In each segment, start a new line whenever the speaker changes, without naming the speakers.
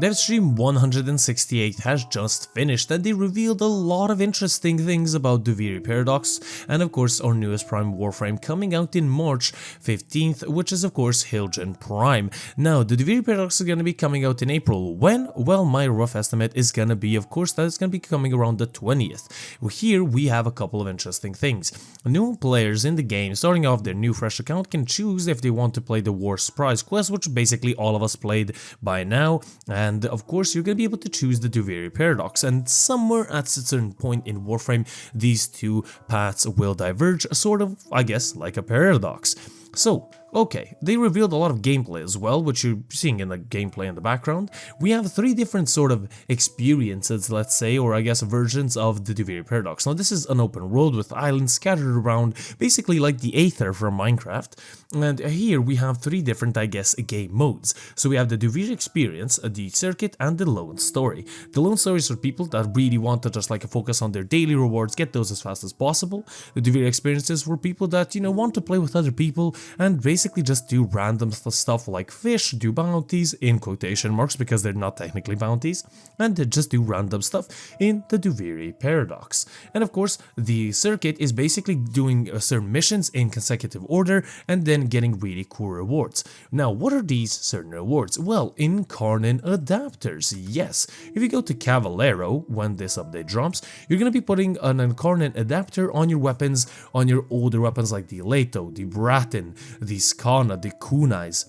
DEvstream 168 has just finished and they revealed a lot of interesting things about Duviri Paradox and of course our newest Prime Warframe coming out in March 15th, which is of course Hilgen Prime. Now the Duviri Paradox is going to be coming out in April. When? Well, my rough estimate is going to be of course that it's going to be coming around the 20th. Here we have a couple of interesting things. New players in the game starting off their new fresh account can choose if they want to play the War Surprise quest, which basically all of us played by now. And of course you're going to be able to choose the Duviri Paradox, and somewhere at a certain point in Warframe these two paths will diverge, sort of, I guess, like a paradox. So, okay, they revealed a lot of gameplay as well, which you're seeing in the gameplay in the background. We have three different sort of experiences, let's say, or I guess versions of the Duviri Paradox. Now this is an open world with islands scattered around, basically like the Aether from Minecraft. And here we have three different, I guess, game modes. So we have the Duviri experience, the circuit, and the lone story. The lone story is for people that really want to just like focus on their daily rewards, get those as fast as possible. The Duviri experience is for people that, you know, want to play with other people and basically just do random stuff like fish, do bounties in quotation marks because they're not technically bounties, and just do random stuff in the Duviri Paradox. And of course the circuit is basically doing certain missions in consecutive order and then getting really cool rewards. Now what are these certain rewards? Well, incarnate adapters. Yes, if you go to Cavalero when this update drops, you're going to be putting an incarnate adapter on your weapons, on your older weapons like the Leto, the Bratin, the Skana, the Kunais.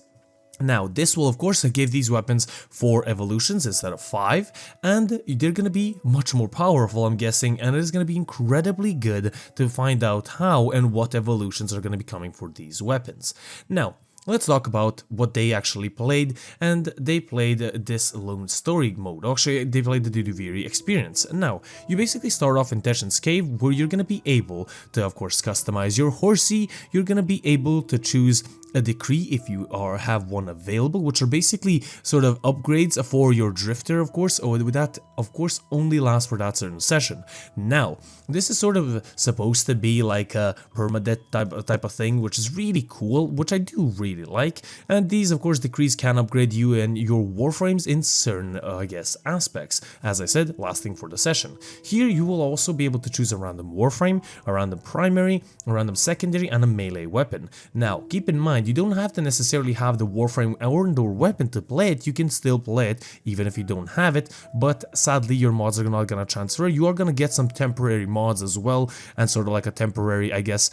Now this will of course give these weapons 4 evolutions instead of 5, and they're going to be much more powerful, I'm guessing, and it is going to be incredibly good to find out how and what evolutions are going to be coming for these weapons. Now let's talk about what they actually played, and they played this lone story mode. Actually, they played the Duviri experience. Now, you basically start off in Teshin's Cave, where you're going to be able to, of course, customize your horsey. You're going to be able to choose a decree if you have one available, which are basically sort of upgrades for your drifter, of course, or that of course only lasts for that certain session. Now this is sort of supposed to be like a permadeath type of thing, which is really cool, which I do really like. And these of course decrees can upgrade you and your warframes in certain I guess aspects, as I said, lasting for the session. Here you will also be able to choose a random warframe, a random primary, a random secondary, and a melee weapon. Now keep in mind, you don't have to necessarily have the warframe or the weapon to play it. You can still play it even if you don't have it, but sadly your mods are not gonna transfer. You are gonna get some temporary mods as well, and sort of like a temporary, I guess,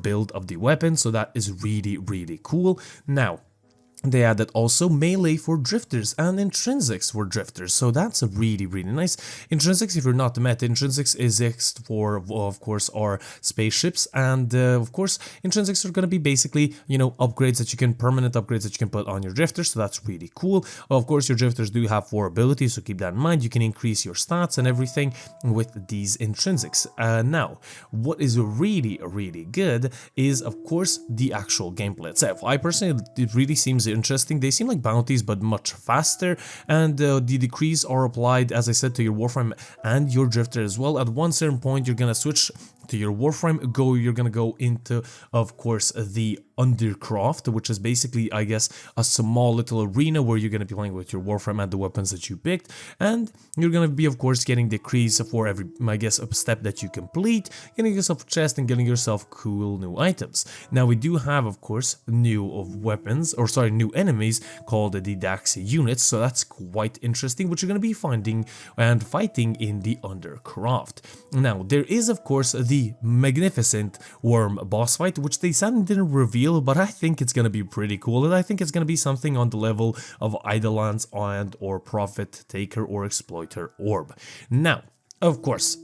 build of the weapon, so that is really cool. Now they added also melee for drifters and intrinsics for drifters, so that's a really nice. Intrinsics, if you're not the meta, intrinsics is for of course our spaceships, and of course intrinsics are going to be basically, you know, upgrades that you can, permanent upgrades that you can put on your drifters, so that's really cool. Of course your drifters do have 4 abilities, so keep that in mind. You can increase your stats and everything with these intrinsics. Now what is really good is of course the actual gameplay itself. I personally, it really seems interesting. They seem like bounties but much faster, and the decrees are applied, as I said, to your warframe and your drifter as well. At one certain point you're gonna switch to your warframe, you're gonna go into of course the Undercraft, which is basically, I guess, a small little arena where you're gonna be playing with your warframe and the weapons that you picked, and you're gonna be of course getting decrees for every, I guess, a step that you complete, getting yourself a chest and getting yourself cool new items. Now we do have of course new weapons, or sorry, new enemies called the Daxi units, so that's quite interesting, which you're gonna be finding and fighting in the Undercraft. Now there is of course the magnificent worm boss fight, which they sadly didn't reveal, but I think it's gonna be pretty cool, and I think it's gonna be something on the level of Eidolon's and or Prophet Taker or Exploiter Orb. Now of course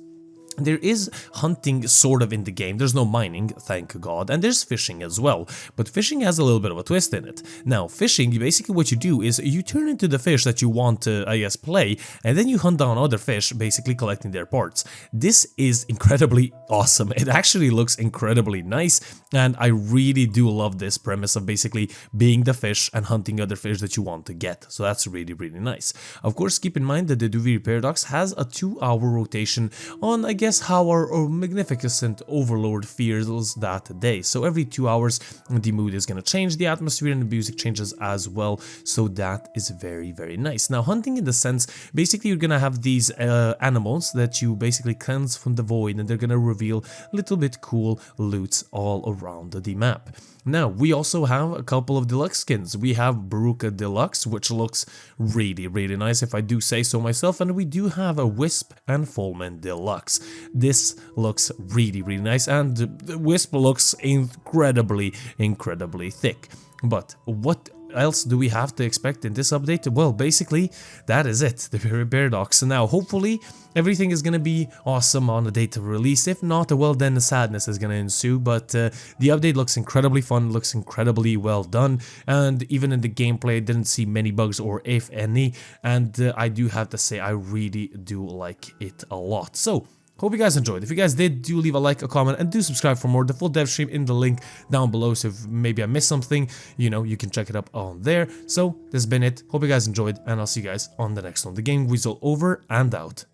there is hunting sort of in the game. There's no mining, thank God, and there's fishing as well, but fishing has a little bit of a twist in it. Now fishing, basically what you do is you turn into the fish that you want to, I guess, play, and then you hunt down other fish, basically collecting their parts. This is incredibly awesome. It actually looks incredibly nice, and I really do love this premise of basically being the fish and hunting other fish that you want to get, so that's really nice. Of course keep in mind that the Duviri Paradox has a 2-hour rotation on, I guess, guess how our magnificent overlord feels that day. So every 2 hours the mood is gonna change, the atmosphere and the music changes as well, so that is very, very nice. Now, hunting in the sense, basically you're gonna have these animals that you basically cleanse from the void, and they're gonna reveal a little bit cool loots all around the map. Now, we also have a couple of deluxe skins. We have Baruka Deluxe, which looks really, really nice if I do say so myself, and we do have a Wisp and Fullman Deluxe. This looks really, really nice, and the Wisp looks incredibly, incredibly thick. But what else do we have to expect in this update? Well, basically, that is it, the Duviri Paradox. Now, hopefully, everything is gonna be awesome on the date of release. If not, well, then the sadness is gonna ensue. But the update looks incredibly fun, looks incredibly well done, and even in the gameplay, I didn't see many bugs, or if any, and I do have to say, I really do like it a lot. So, hope you guys enjoyed. If you guys did, do leave a like, a comment, and do subscribe for more. The full dev stream in the link down below, so if maybe I missed something, you know, you can check it up on there. So, this has been it. Hope you guys enjoyed, and I'll see you guys on the next one. The Game Weasel over and out.